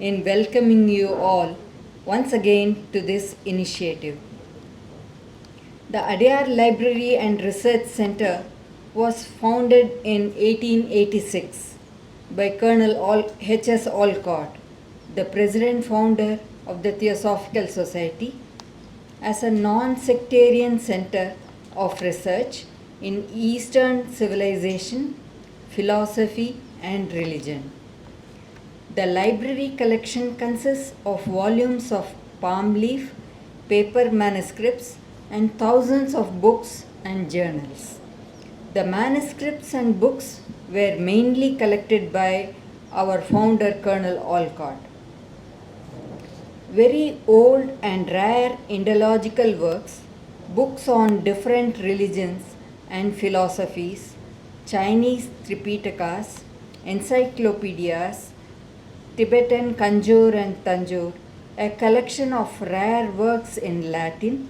in welcoming you all once again to this initiative. The Adyar Library and Research Center was founded in 1886 by Colonel H.S. Olcott, the president founder of the Theosophical Society, as a non-sectarian center of research in Eastern civilization, philosophy, and religion. The library collection consists of volumes of palm leaf, paper manuscripts, and thousands of books and journals. The manuscripts and books were mainly collected by our founder, Colonel Olcott. Very old and rare Indological works, books on different religions and philosophies, Chinese Tripitakas, encyclopedias, Tibetan Kanjur and Tanjore, a collection of rare works in Latin,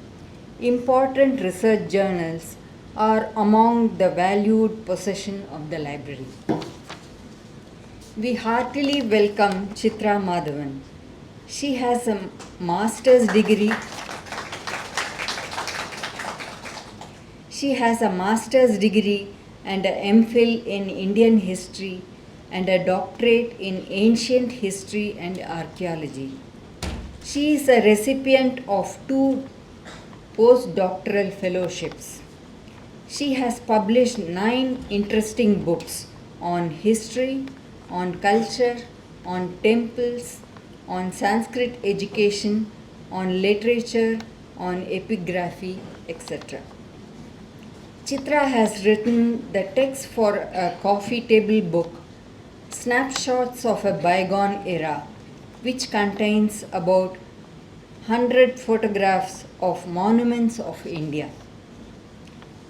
important research journals are among the valued possession of the library. We heartily welcome Chitra Madhavan. She has a master's degree. She has a master's degree and an MPhil in Indian history and a doctorate in ancient history and archaeology. She is a recipient of 2 postdoctoral fellowships. She has published 9 interesting books on history, on culture, on temples, on Sanskrit education, on literature, on epigraphy, etc. Chitra has written the text for a coffee table book, Snapshots of a Bygone Era, which contains about 100 photographs of monuments of India.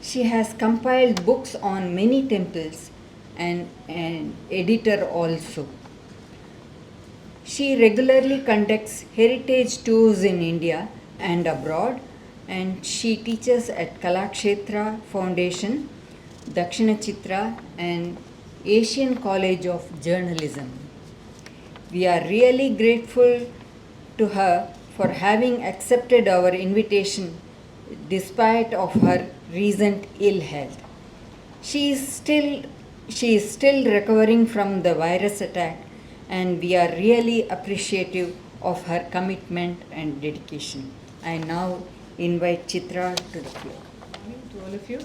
She has compiled books on many temples and an editor also. She regularly conducts heritage tours in India and abroad, and she teaches at Kalakshetra Foundation, Dakshina Chitra, and Asian College of Journalism. We are really grateful to her for having accepted our invitation despite of her recent ill health. She is still recovering from the virus attack, and we are really appreciative of her commitment and dedication. I now invite Chitra to the floor. Good morning to all of you.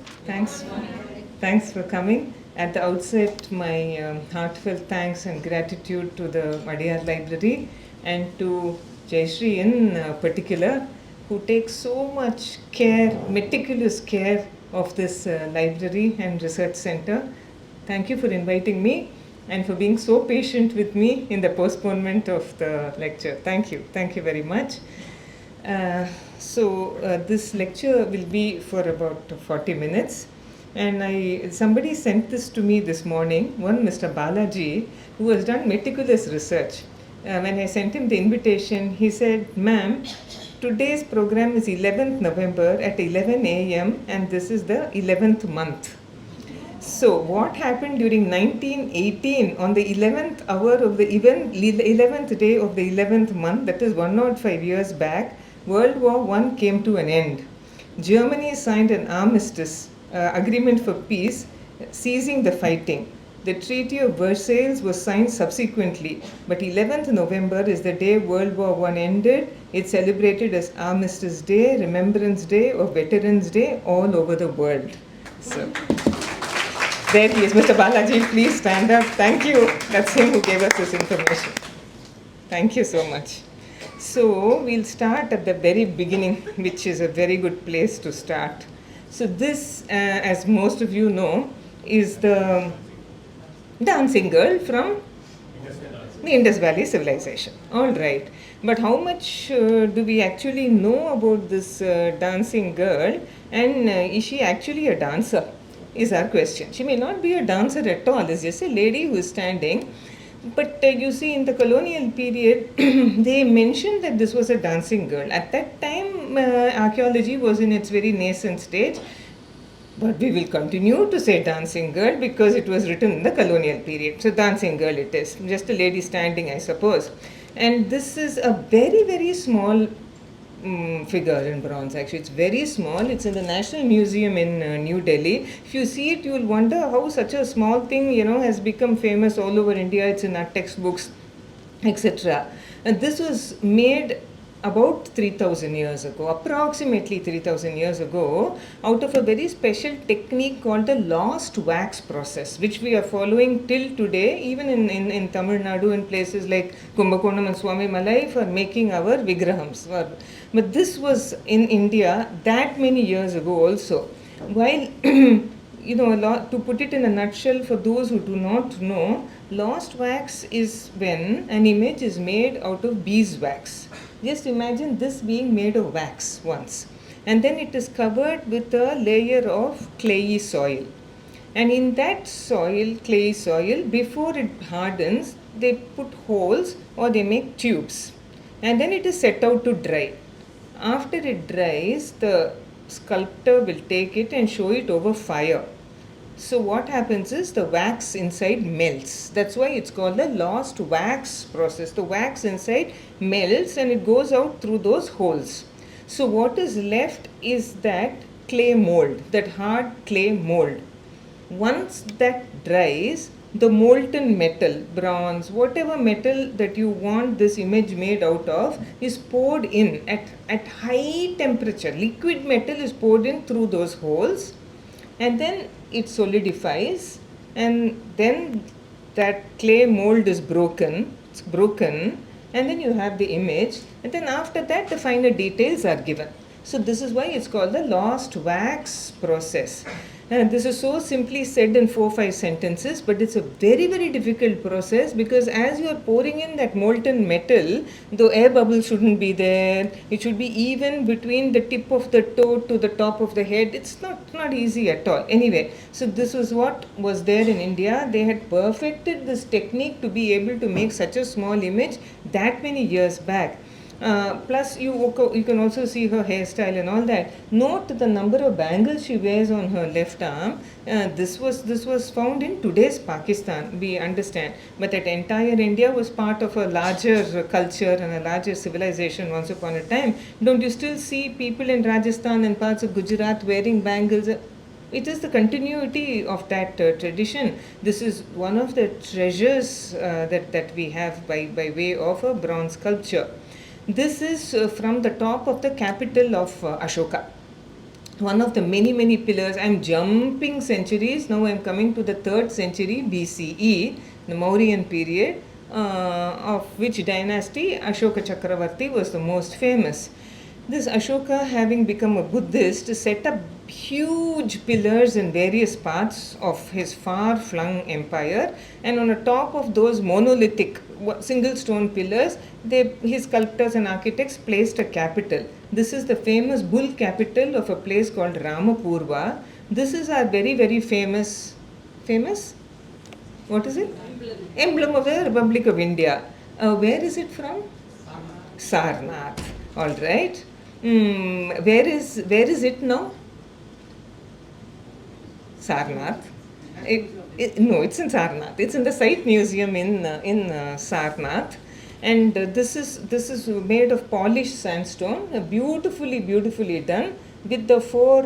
Thanks for coming. At the outset, my heartfelt thanks and gratitude to the Adyar Library and to Jaishree in particular, who takes so much care, meticulous care of this library and research center. Thank you for inviting me and for being so patient with me in the postponement of the lecture. Thank you very much. This lecture will be for about 40 minutes. And somebody sent this to me this morning, one Mr. Balaji, who has done meticulous research. When I sent him the invitation, he said, "Ma'am, today's program is 11th November at 11 a.m. and this is the 11th month. So what happened during 1918 on the 11th hour of the 11th day of the 11th month, that is 105 years back, World War I came to an end. Germany signed an armistice agreement for peace, ceasing the fighting. The Treaty of Versailles was signed subsequently, but 11th November is the day World War I ended. It's celebrated as Armistice Day, Remembrance Day, or Veterans Day all over the world." So, there he is, Mr. Balaji, please stand up. Thank you. That's him who gave us this information. Thank you so much. So, we'll start at the very beginning, which is a very good place to start. So this, as most of you know, is the dancing girl from the Indus Valley civilization. All right. But how much do we actually know about this dancing girl, and is she actually a dancer, is our question. She may not be a dancer at all. It's just a lady who is standing. But you see, in the colonial period, they mentioned that this was a dancing girl. At that time, archaeology was in its very nascent stage. But we will continue to say dancing girl because it was written in the colonial period. So dancing girl it is. Just a lady standing, I suppose. And this is a very, very small figure in bronze. Actually, it's very small. It's in the National Museum in New Delhi. If you see it, you will wonder how such a small thing, has become famous all over India. It's in our textbooks, etc. And this was made about 3000 years ago, approximately 3000 years ago, out of a very special technique called the lost wax process, which we are following till today, even in Tamil Nadu and places like Kumbakonam and Swami Malai for making our vigrahams. But this was in India that many years ago also. While to put it in a nutshell for those who do not know, lost wax is when an image is made out of beeswax. Just imagine this being made of wax once, and then it is covered with a layer of clayey soil. And in that soil, clayey soil, before it hardens, they put holes or they make tubes, and then it is set out to dry. After it dries, the sculptor will take it and show it over fire. So what happens is the wax inside melts. That's why it's called the lost wax process. The wax inside melts and it goes out through those holes. So what is left is that clay mold, that hard clay mold. Once that dries, the molten metal, bronze, whatever metal that you want this image made out of is poured in at high temperature. Liquid metal is poured in through those holes, and then it solidifies, and then that clay mold is broken, and then you have the image, and then after that the finer details are given. So this is why it's called the lost wax process. And this is so simply said in 4-5 sentences, but it's a very, very difficult process, because as you are pouring in that molten metal, the air bubble shouldn't be there. It should be even between the tip of the toe to the top of the head. It's not easy at all. Anyway, so this was what was there in India. They had perfected this technique to be able to make such a small image that many years back. Plus you can also see her hairstyle and all that. Note the number of bangles she wears on her left arm. This was found in today's Pakistan, we understand, but that entire India was part of a larger culture and a larger civilization once upon a time. Don't you still see people in Rajasthan and parts of Gujarat wearing bangles? It is the continuity of that tradition. This is one of the treasures that we have by way of a bronze sculpture. This is from the top of the capital of Ashoka. One of the many, many pillars. I am jumping centuries. Now I am coming to the 3rd century BCE, the Mauryan period, of which dynasty Ashoka Chakravarti was the most famous. This Ashoka, having become a Buddhist, set up huge pillars in various parts of his far-flung empire, and on the top of those monolithic single stone pillars, his sculptors and architects placed a capital. This is the famous bull capital of a place called Ramapurva. This is our very, very famous, what is it? Emblem of the Republic of India. Where is it from? Sarnath. All right. Where is it now? Sarnath. No, it's in Sarnath. It's in the Site Museum in Sarnath, and this is made of polished sandstone, beautifully done, with the 4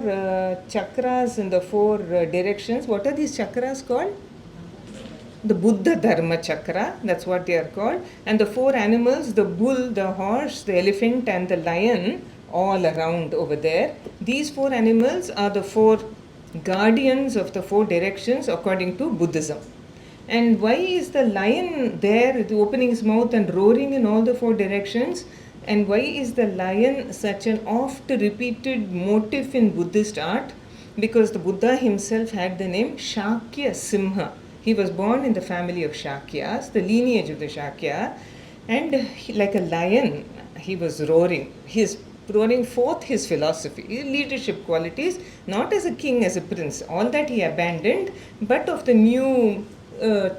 chakras in the 4 directions. What are these chakras called? The Buddha Dharma Chakra, that's what they are called, and the 4 animals, the bull, the horse, the elephant, and the lion, all around over there. These 4 animals are the 4 guardians of the 4 directions according to Buddhism. And why is the lion there, opening his mouth and roaring in all the 4 directions? And why is the lion such an oft repeated motif in Buddhist art? Because the Buddha himself had the name Shakya Simha. He was born in the family of Shakyas, the lineage of the Shakya, and like a lion, he was roaring. He is roaring forth his philosophy, his leadership qualities, not as a king, as a prince, all that he abandoned, but of the new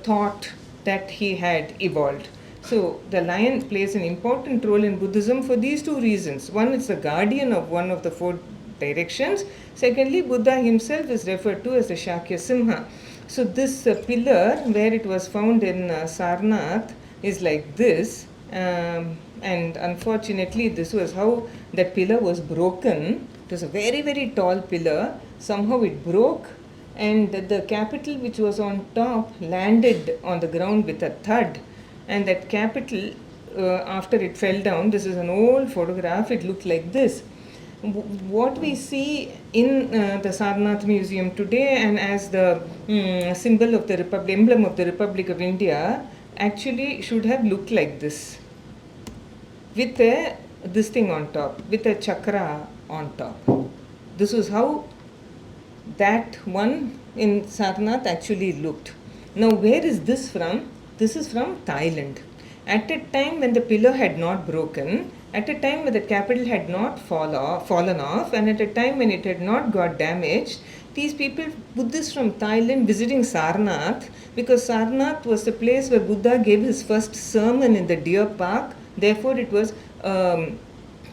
thought that he had evolved. So the lion plays an important role in Buddhism for these 2 reasons. One, it's the guardian of one of the 4 directions. Secondly, Buddha himself is referred to as the Shakya Simha. So this pillar where it was found in Sarnath is like this, and unfortunately this was how that pillar was broken. It was a very very tall pillar. Somehow it broke, and the capital which was on top landed on the ground with a thud, and that capital after it fell down, this is an old photograph, it looked like this. What we see in the Sarnath Museum today and as the symbol of the Republic, emblem of the Republic of India, actually should have looked like this, with this thing on top, with a chakra on top. This was how that one in Sarnath actually looked. Now, where is this from? This is from Thailand. At a time when the pillar had not broken, at a time when the capital had not fallen off, and at a time when it had not got damaged, these people, Buddhists from Thailand, visiting Sarnath, because Sarnath was the place where Buddha gave his first sermon in the deer park. Therefore, it was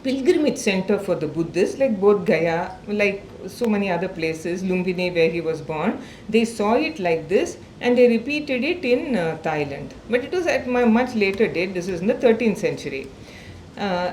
pilgrimage center for the Buddhists, like Bodh Gaya, like so many other places, Lumbini where he was born. They saw it like this and they repeated it in Thailand. But it was at a much later date. This is in the 13th century.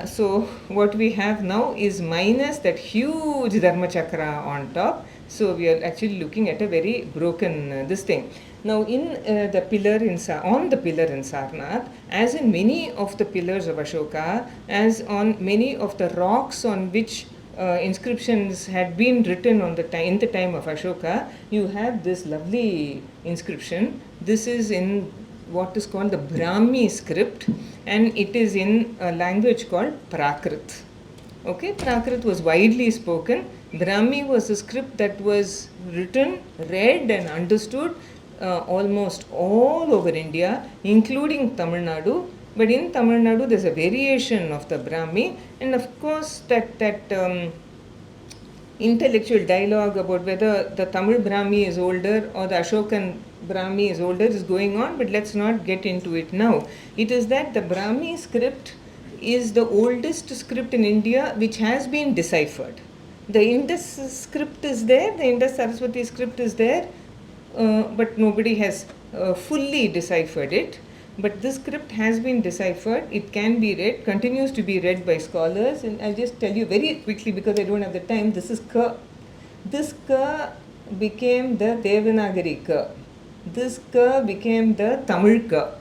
So what we have now is minus that huge Dharma Chakra on top. So we are actually looking at a very broken this thing. Now in the pillar on the pillar in Sarnath, as in many of the pillars of Ashoka, as on many of the rocks on which inscriptions had been written in the time of Ashoka, you have this lovely inscription. This is in what is called the Brahmi script, and it is in a language called Prakrit. Okay, Prakrit was widely spoken. Brahmi was a script that was written, read and understood almost all over India, including Tamil Nadu. But in Tamil Nadu, there's a variation of the Brahmi, and of course that intellectual dialogue about whether the Tamil Brahmi is older or the Ashokan Brahmi is older is going on, but let's not get into it now. It is that the Brahmi script is the oldest script in India which has been deciphered. The Indus script is there, the Indus Saraswati script is there, but nobody has fully deciphered it. But this script has been deciphered, it can be read, continues to be read by scholars, and I'll just tell you very quickly because I don't have the time. This is Ka. This Ka became the Devanagari Ka. This Ka became the Tamil Ka.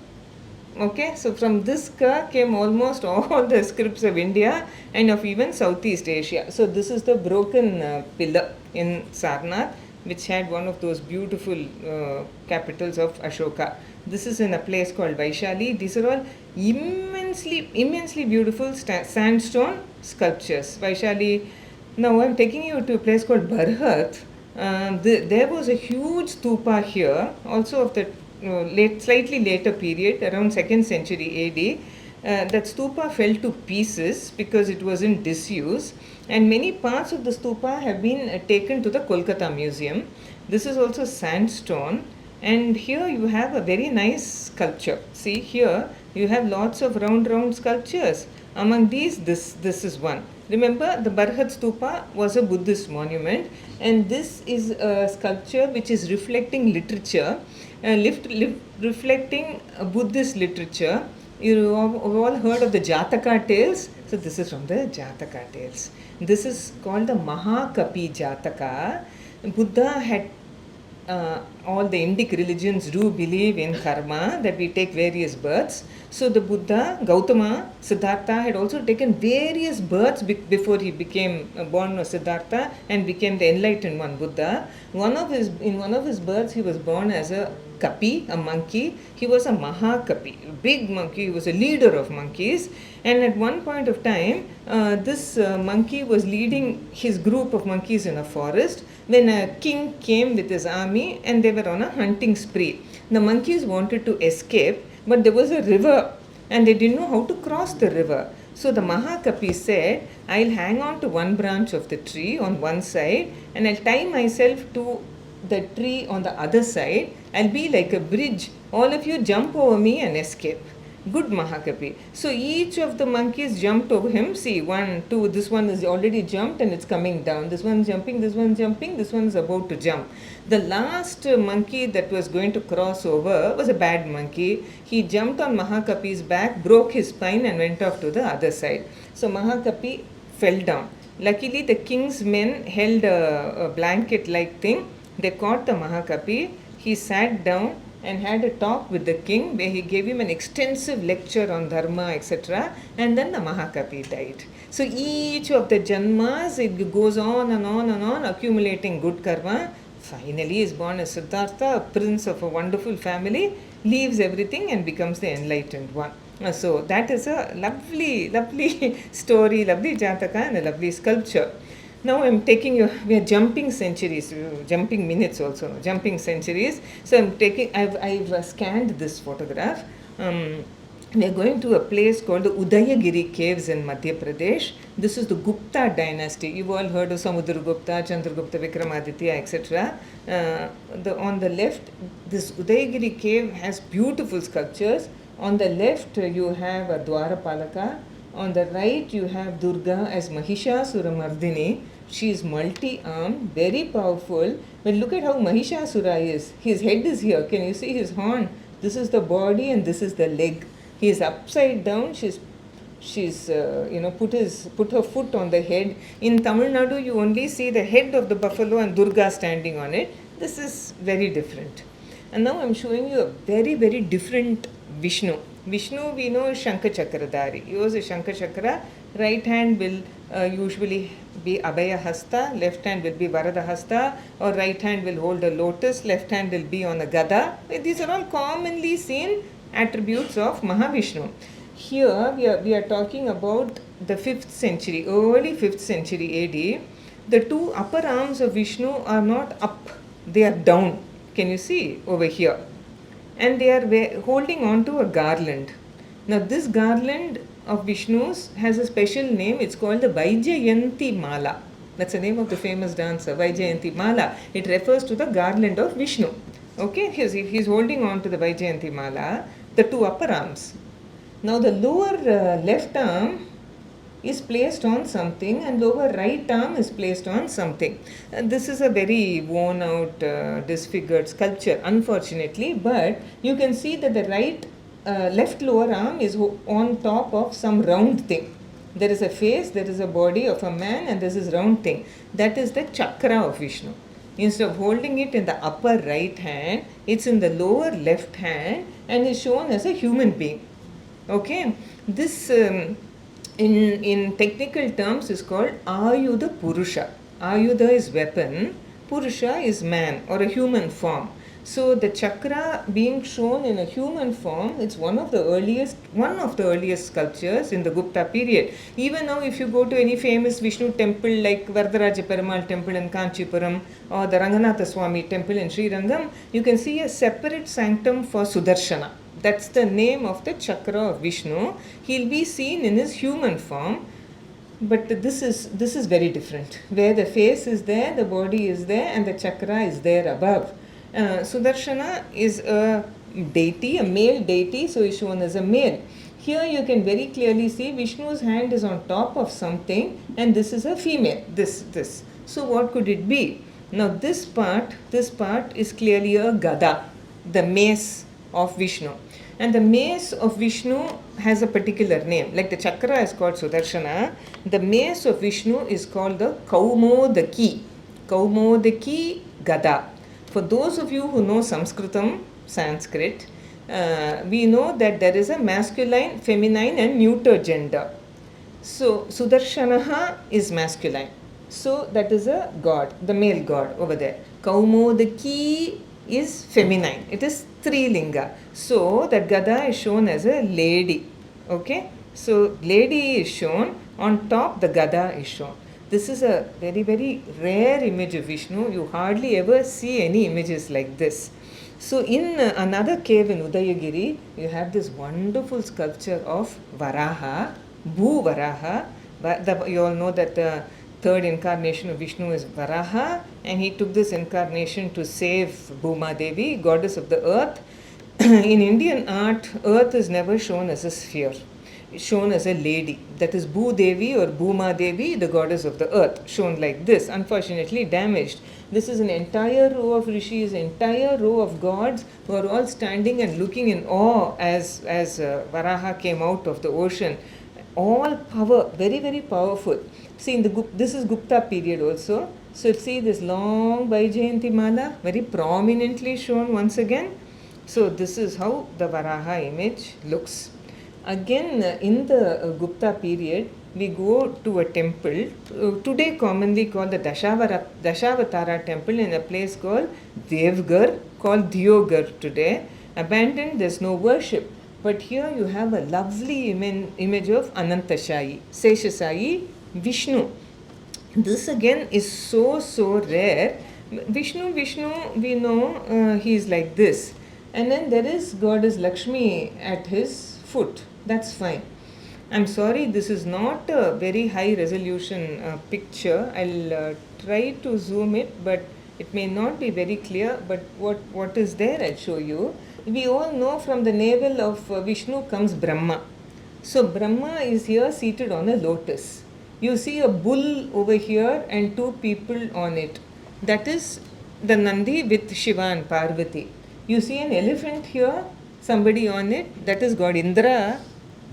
Okay, so from this Ka came almost all the scripts of India and of even Southeast Asia. So this is the broken pillar in Sarnath, which had one of those beautiful capitals of Ashoka. This is in a place called Vaishali. These are all immensely beautiful sandstone sculptures. Vaishali. Now I'm taking you to a place called Barhat. There was a huge stupa here, also of the slightly later period, around 2nd century AD. That stupa fell to pieces because it was in disuse, and many parts of the stupa have been taken to the Kolkata Museum. This is also sandstone, and here you have a very nice sculpture. See, here you have lots of round sculptures. Among these, this is one. Remember, the Barhat Stupa was a Buddhist monument, and this is a sculpture which is reflecting literature, reflecting Buddhist literature. You have all heard of the Jataka tales. So this is from the Jataka tales. This is called the Mahakapi Jataka. Buddha had all the Indic religions do believe in karma, that we take various births. So the Buddha, Gautama, Siddhartha had also taken various births before he became born as Siddhartha and became the enlightened one, Buddha. In one of his births, he was born as a Kapi, a monkey. He was a Mahakapi, a big monkey. He was a leader of monkeys. And at one point of time, this monkey was leading his group of monkeys in a forest when a king came with his army and they were on a hunting spree. The monkeys wanted to escape, but there was a river and they didn't know how to cross the river. So the Mahakapi said, I'll hang on to one branch of the tree on one side and I'll tie myself to the tree on the other side. I'll be like a bridge. All of you jump over me and escape. good Mahakapi. So each of the monkeys jumped over him. See, 1, 2, this one is already jumped and it's coming down. This one's jumping, this one's jumping, this one's about to jump. The last monkey that was going to cross over was a bad monkey. He jumped on Mahakapi's back, broke his spine, and went off to the other side. So Mahakapi fell down. Luckily, the king's men held a blanket like thing. They caught the Mahakapi. He sat down and had a talk with the king where he gave him an extensive lecture on dharma, etc. And then the Mahakapi died. So each of the janmas, it goes on and on and on, accumulating good karma. Finally is born as Siddhartha, a prince of a wonderful family, leaves everything and becomes the enlightened one. So that is a lovely, lovely story, lovely jataka and a lovely sculpture. Now I'm taking you, we are jumping centuries, jumping minutes also, no, jumping centuries. So I've scanned this photograph. We are going to a place called the Udayagiri Caves in Madhya Pradesh. This is the Gupta dynasty. You've all heard of Samudragupta, Chandragupta, Vikramaditya, etc. On the left, this Udayagiri cave has beautiful sculptures. On the left, you have a Dwarapalaka. On the right, you have Durga as Mahishasuramardini. She is multi-armed, very powerful. But look at how Mahishasura is. His head is here. Can you see his horn? This is the body and this is the leg. He is upside down. She's put her foot on the head. In Tamil Nadu, you only see the head of the buffalo and Durga standing on it. This is very different. And now I'm showing you a very, very different Vishnu. Vishnu, we know, is Shankha Chakradhari. He was a Shankha Chakra. Right hand will usually be Abhaya Hasta, left hand will be Varada Hasta, or right hand will hold a lotus, left hand will be on a Gada. These are all commonly seen attributes of Mahavishnu. Here we are talking about the 5th century, early 5th century AD. The two upper arms of Vishnu are not up, they are down. Can you see over here? And they are holding on to a garland. Now this garland of Vishnu's has a special name. It's called the Vaijayanti Mala. That's the name of the famous dancer, Vaijayanti Mala. It refers to the garland of Vishnu. Okay, he's holding on to the Vaijayanti Mala, the two upper arms. Now the lower left arm is placed on something and lower right arm is placed on something. This is a very worn out, disfigured sculpture, unfortunately, but you can see that the left lower arm is on top of some round thing. There is a face, there is a body of a man, and this is round thing. That is the chakra of Vishnu. Instead of holding it in the upper right hand, it's in the lower left hand and is shown as a human being. Okay, this in technical terms is called Ayudha Purusha. Ayudha is weapon, Purusha is man or a human form. So the chakra being shown in a human form, it's one of the earliest sculptures in the Gupta period. Even now, if you go to any famous Vishnu temple like Varadaraja Perumal temple in Kanchipuram or the Ranganatha Swami temple in Sri Rangam, you can see a separate sanctum for Sudarshana. That's the name of the chakra of Vishnu. He'll be seen in his human form. But this is very different. Where the face is there, the body is there, and the chakra is there above. Sudarshana is a deity, a male deity, so is shown as a male. Here you can very clearly see Vishnu's hand is on top of something, and this is a female. This. So what could it be? Now this part is clearly a gada, the mace of Vishnu. And the mace of Vishnu has a particular name. Like the chakra is called Sudarshana, the mace of Vishnu is called the Kaumodaki. Kaumodaki Gada. For those of you who know Sanskrit, we know that there is a masculine, feminine and neuter gender. So Sudarshanaha is masculine. So that is a god, the male god over there. Kaumodaki is feminine. It is Trilinga. So that Gada is shown as a lady. Okay. So lady is shown. On top the Gada is shown. This is a very, very rare image of Vishnu. You hardly ever see any images like this. So in another cave in Udayagiri, you have this wonderful sculpture of Varaha, Bhu Varaha. You all know that the third incarnation of Vishnu is Varaha, and he took this incarnation to save Bhuma Devi, goddess of the earth. In Indian art, earth is never shown as a sphere. It's shown as a lady. That is Bhu Devi or Bhuma Devi, the goddess of the earth, shown like this, unfortunately damaged. This is an entire row of rishis, entire row of gods who are all standing and looking in awe as Varaha came out of the ocean. All power, very, very powerful. See, this is Gupta period also. So see this long Vaijayanti Mala, very prominently shown once again. So this is how the Varaha image looks. Again, in the Gupta period, we go to a temple, today commonly called the Dashavatara temple, in a place called Devgar, called Diogar today. Abandoned, there's no worship. But here you have a lovely image of Anantashayi, Seshashayi, Vishnu. This again is so rare. Vishnu, we know he is like this. And then there is goddess Lakshmi at his foot. That's fine. I'm sorry, this is not a very high resolution picture. I'll try to zoom it, but it may not be very clear. But what is there, I'll show you. We all know from the navel of Vishnu comes Brahma. So Brahma is here seated on a lotus. You see a bull over here and two people on it. That is the Nandi with Shiva and Parvati. You see an elephant here, somebody on it, that is God Indra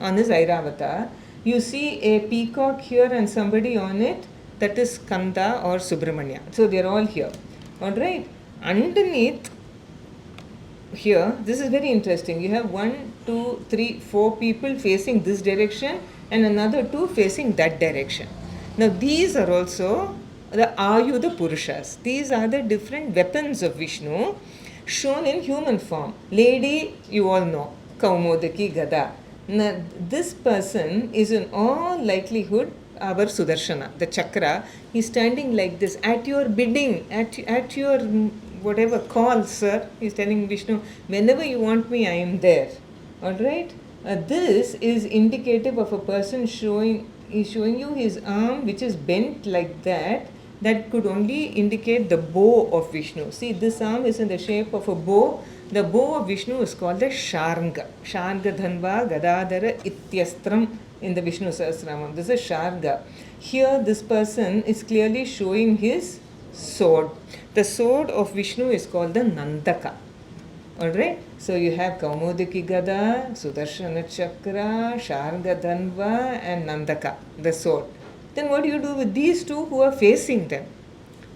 on his Airavata. You see a peacock here and somebody on it, that is Kanda or Subramanya. So they are all here. Alright. Underneath here, this is very interesting. You have 1, 2, 3, 4 people facing this direction and another 2 facing that direction. Now these are also the Ayudha Purushas. These are the different weapons of Vishnu shown in human form. Lady, you all know, Kaumodaki Gada. Now this person is in all likelihood our Sudarshana, the chakra. He's standing like this at your bidding, at your whatever call, sir. He's telling Vishnu, whenever you want me, I am there. Alright? This is indicative of a person he's showing you his arm which is bent like that. That could only indicate the bow of Vishnu. See, this arm is in the shape of a bow. The bow of Vishnu is called the Sharga. Sharga Dhanva Gadadara Ityastram in the Vishnu Sahasranam. This is Sharga. Here, this person is clearly showing his sword. The sword of Vishnu is called the Nandaka. Alright? So you have Kaumodaki Gada, Sudarshana Chakra, Sharga Dhanva, and Nandaka, the sword. Then what do you do with these two who are facing them?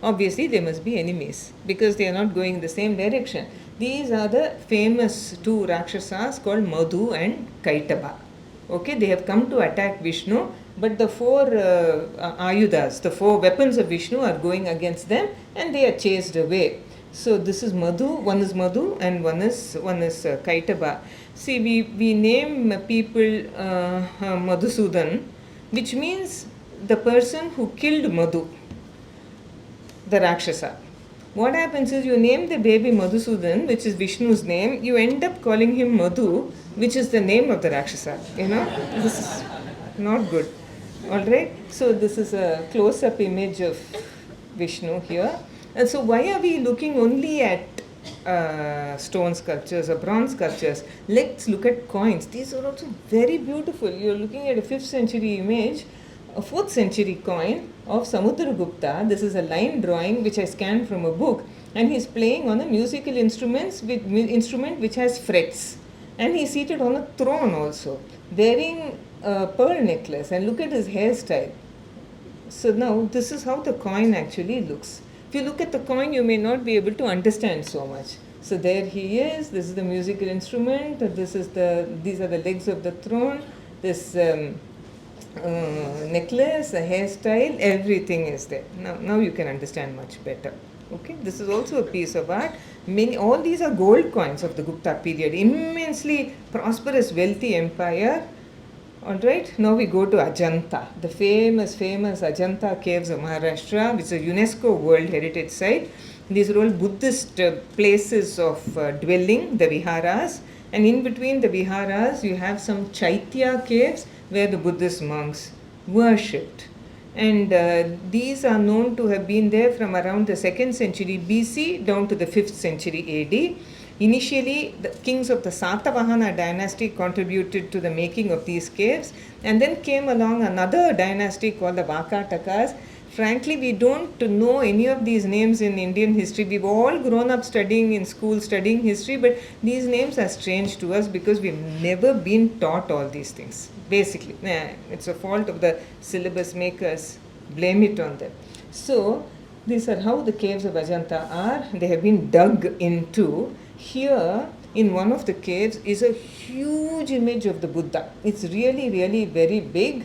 Obviously, they must be enemies because they are not going in the same direction. These are the famous two Rakshasas called Madhu and Kaitaba. Okay, they have come to attack Vishnu, but the 4 Ayudas, the 4 weapons of Vishnu are going against them and they are chased away. So this is Madhu, one is Madhu and one is Kaitaba. See, we name people Madhusudan, which means the person who killed Madhu, the Rakshasa. What happens is you name the baby Madhusudan, which is Vishnu's name, you end up calling him Madhu, which is the name of the Rakshasa. You know, this is not good. Alright, so this is a close-up image of Vishnu here. And so why are we looking only at stone sculptures or bronze sculptures? Let's look at coins. These are also very beautiful. You're looking at a 5th century image, a 4th century coin of Samudragupta. This is a line drawing which I scanned from a book, and he's playing on a musical instrument which has frets, and he's seated on a throne also, wearing a pearl necklace, and look at his hairstyle. So now this is how the coin actually looks. If you look at the coin, you may not be able to understand so much. So there he is. This is the musical instrument. These are the legs of the throne. This necklace, the hairstyle, everything is there. Now you can understand much better. Okay, this is also a piece of art. All these are gold coins of the Gupta period. Immensely prosperous, wealthy empire. Alright, now we go to Ajanta, the famous Ajanta caves of Maharashtra, which is a UNESCO World Heritage Site. These are all Buddhist places of dwelling, the viharas, and in between the viharas you have some Chaitya caves where the Buddhist monks worshipped. And these are known to have been there from around the 2nd century BC down to the 5th century AD. Initially, the kings of the Satavahana dynasty contributed to the making of these caves, and then came along another dynasty called the Vakatakas. Frankly, we don't know any of these names in Indian history. We've all grown up studying in school, studying history, but these names are strange to us because we've never been taught all these things. Basically, it's a fault of the syllabus makers. Blame it on them. So, these are how the caves of Ajanta are. They have been dug into. Here, in one of the caves, is a huge image of the Buddha. It's really, really very big.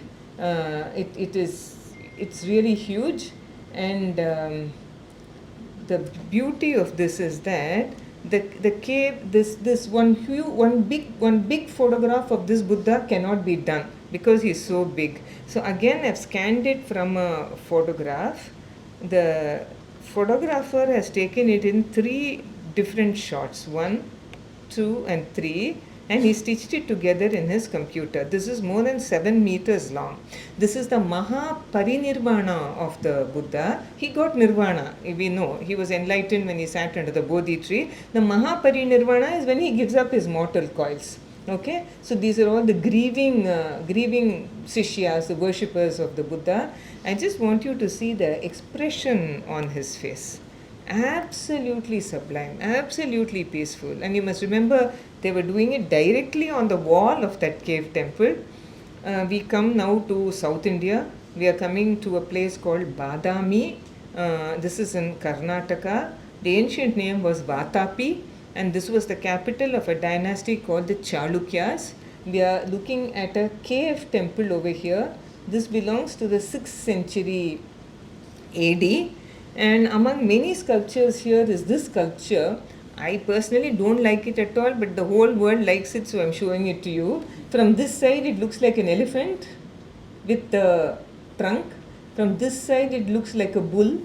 It's really huge, and the beauty of this is that the cave, this one big photograph of this Buddha cannot be done because he's so big. So again, I've scanned it from a photograph. The photographer has taken it in 3 different shots, 1, 2 and 3, and he stitched it together in his computer. This is more than 7 meters long. This is the Maha Parinirvana of the Buddha. He got nirvana, we know. He was enlightened when he sat under the Bodhi tree. The Maha Parinirvana is when he gives up his mortal coils. Okay, so these are all the grieving Sishyas, the worshippers of the Buddha. I just want you to see the expression on his face. Absolutely sublime, absolutely peaceful. And you must remember, they were doing it directly on the wall of that cave temple. We come now to South India. We are coming to a place called Badami. This is in Karnataka. The ancient name was Vatapi, and this was the capital of a dynasty called the Chalukyas. We are looking at a cave temple over here. This belongs to the 6th century AD. And among many sculptures here is this sculpture. I personally don't like it at all, but the whole world likes it, so I'm showing it to you. From this side, it looks like an elephant with the trunk. From this side, it looks like a bull.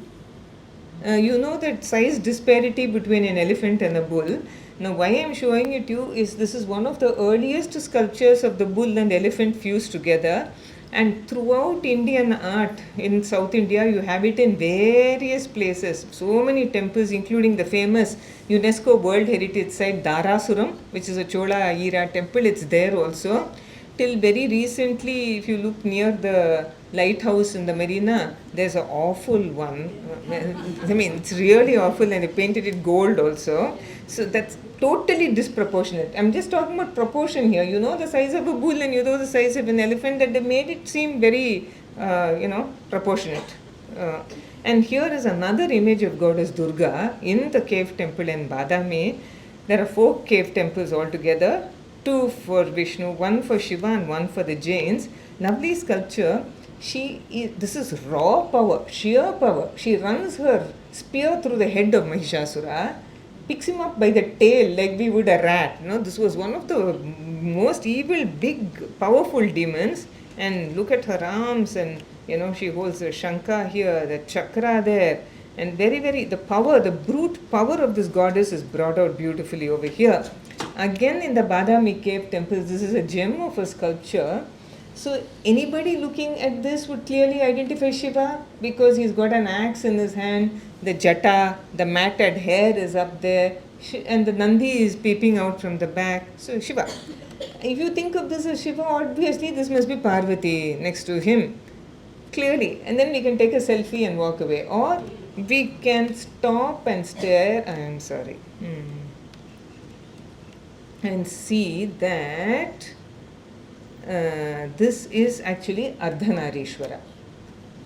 You know that size disparity between an elephant and a bull. Now, why I'm showing it to you is this is one of the earliest sculptures of the bull and elephant fused together. And throughout Indian art in South India, you have it in various places. So many temples, including the famous UNESCO World Heritage Site Dharasuram, which is a Chola era temple. It's there also. Till very recently, if you look near the lighthouse in the marina, there's an awful one. I mean, it's really awful, and they painted it gold also. So that's totally disproportionate. I'm just talking about proportion here. You know the size of a bull and you know the size of an elephant, that they made it seem very, proportionate. And here is another image of goddess Durga in the cave temple in Badami. There are 4 cave temples altogether, 2 for Vishnu, 1 for Shiva and 1 for the Jains. Lovely sculpture. This is raw power, sheer power. She runs her spear through the head of Mahishasura, picks him up by the tail like we would a rat. This was one of the most evil, big, powerful demons. And look at her arms, and she holds the Shankha here, the chakra there, and the brute power of this goddess is brought out beautifully over here. Again, in the Badami cave temples, this is a gem of a sculpture. So anybody looking at this would clearly identify Shiva because he's got an axe in his hand, the jata, the matted hair is up there, and the Nandi is peeping out from the back. So Shiva. If you think of this as Shiva, obviously this must be Parvati next to him. Clearly. And then we can take a selfie and walk away. Or we can stop and stare. And see that this is actually Ardhanarishwara.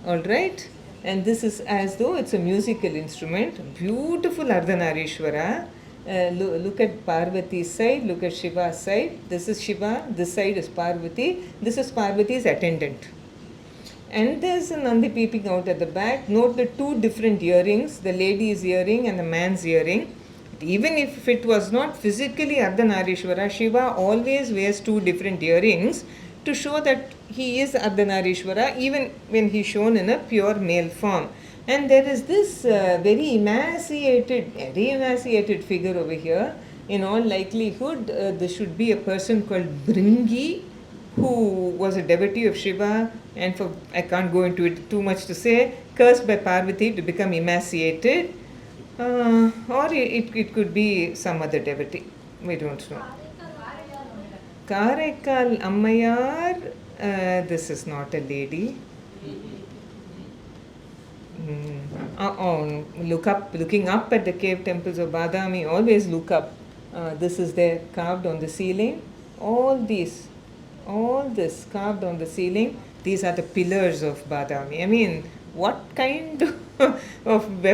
Alright? And this is as though it's a musical instrument. Beautiful Ardhanarishwara. Look at Parvati's side, look at Shiva's side. This is Shiva, this side is Parvati. This is Parvati's attendant. And there's a Nandi peeping out at the back. Note the 2 different earrings, the lady's earring and the man's earring. Even if it was not physically Ardhanarishwara, Shiva always wears 2 different earrings to show that he is Ardhanarishwara even when he's shown in a pure male form. And there is this very emaciated figure over here. In all likelihood, this should be a person called Bringi, who was a devotee of Shiva, and I can't go into it too much to say, cursed by Parvati to become emaciated. Or it could be some other devotee. We don't know. Karaikal Ammayar, this is not a lady. Looking up at the cave temples of Badami, always look up. This is there carved on the ceiling. All this carved on the ceiling. These are the pillars of Badami. I mean, what kind of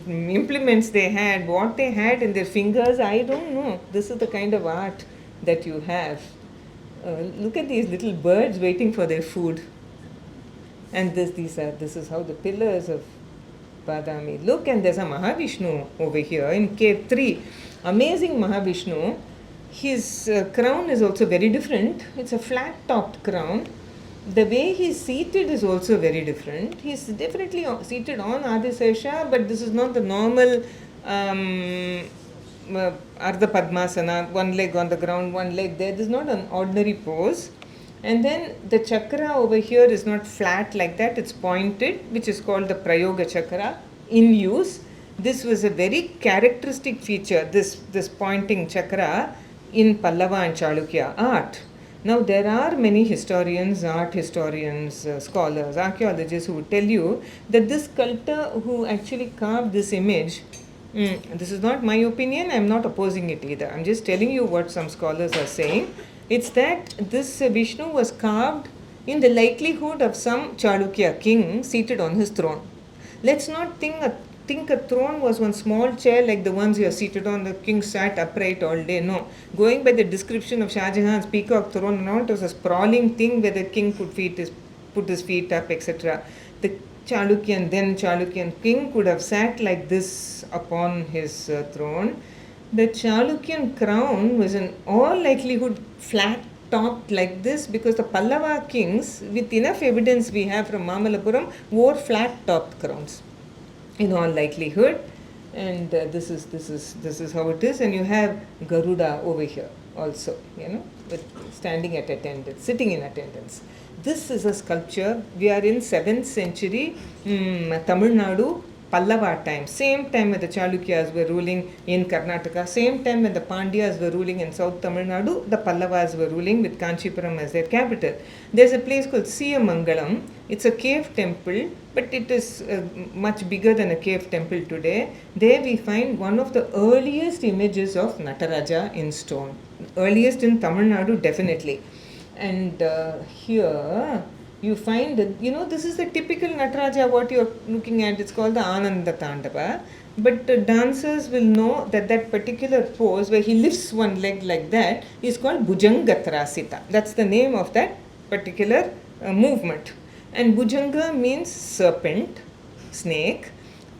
implements they had, what they had in their fingers, I don't know. This is the kind of art that you have. Look at these little birds waiting for their food. And this is how the pillars of Badami look. And there's a Mahavishnu over here in cave 3. Amazing Mahavishnu. His crown is also very different. It's a flat topped crown. The way he's seated is also very different. He's definitely seated on Adisesha, but this is not the normal Ardha Padmasana, one leg on the ground, one leg there. This is not an ordinary pose. And then the chakra over here is not flat like that, it's pointed, which is called the Prayoga chakra in use. This was a very characteristic feature, this pointing chakra in Pallava and Chalukya art. Now there are many historians, art historians, scholars, archaeologists who would tell you that this sculptor who actually carved this image, this is not my opinion, I'm not opposing it either, I'm just telling you what some scholars are saying. It's that this Vishnu was carved in the likelihood of some Chalukya king seated on his throne. Let's not think a throne was one small chair like the ones you are seated on. The king sat upright all day. No. Going by the description of Shah Jahan's peacock throne, it was a sprawling thing where the king could put his feet up, etc. The Chalukyan king could have sat like this upon his throne. The Chalukyan crown was in all likelihood flat topped like this because the Pallava kings, with enough evidence we have from Mamalapuram, wore flat topped crowns in all likelihood. And this is how it is. And you have Garuda over here also, with standing at attendance, sitting in attendance. This is a sculpture. We are in 7th century Tamil Nadu, Pallava time, same time when the Chalukyas were ruling in Karnataka, same time when the Pandyas were ruling in South Tamil Nadu, the Pallavas were ruling with Kanchipuram as their capital. There's a place called Siyamangalam. It's a cave temple, but it is much bigger than a cave temple today. There we find one of the earliest images of Nataraja in stone. Earliest in Tamil Nadu, definitely. And here you find that, this is the typical Nataraja, what you're looking at. It's called the Ananda Tandava. But dancers will know that particular pose where he lifts one leg like that is called Bhujanga Trasita. That's the name of that particular movement. And Bhujanga means serpent, snake.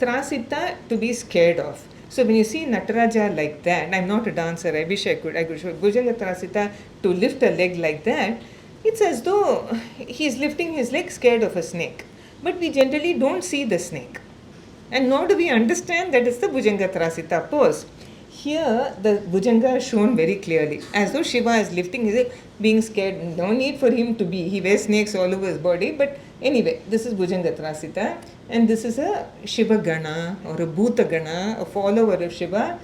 Trasita, to be scared of. So when you see Nataraja like that, I'm not a dancer, I wish I could show Bhujanga Trasita to lift a leg like that. It's as though he's lifting his leg scared of a snake. But we generally don't see the snake. And nor do we understand that it's the Bhujanga Trasita pose. Here, the Bhujanga is shown very clearly, as though Shiva is lifting his leg, being scared. No need for him to be. He wears snakes all over his body. But anyway, this is Bhujanga Trasita. And this is a Shiva Gana or a Bhuta Gana, a follower of Shiva,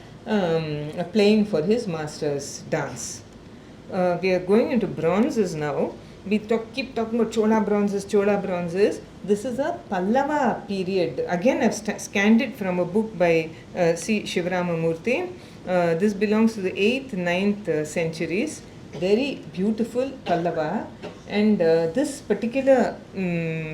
playing for his master's dance. We are going into bronzes now. We keep talking about Chola bronzes. This is a Pallava period. Again, I've scanned it from a book by C. Shivaramamurthy. This belongs to the 8th, 9th centuries. Very beautiful Pallava. And this particular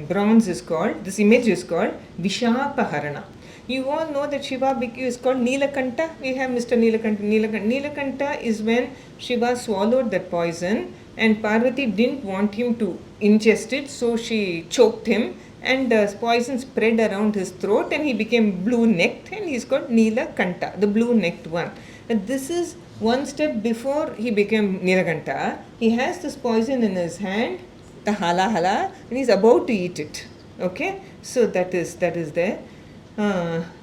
bronze is called, this image is called Vishapaharana. You all know that Shiva is called Nilakanta. We have Mr. Nilakanta. Nilakanta is when Shiva swallowed that poison and Parvati didn't want him to ingest it, so she choked him and poison spread around his throat and he became blue-necked and he's called Nilakanta, the blue-necked one. And this is one step before he became Nilakanta. He has this poison in his hand, the hala, and he's about to eat it. Okay, so that is there.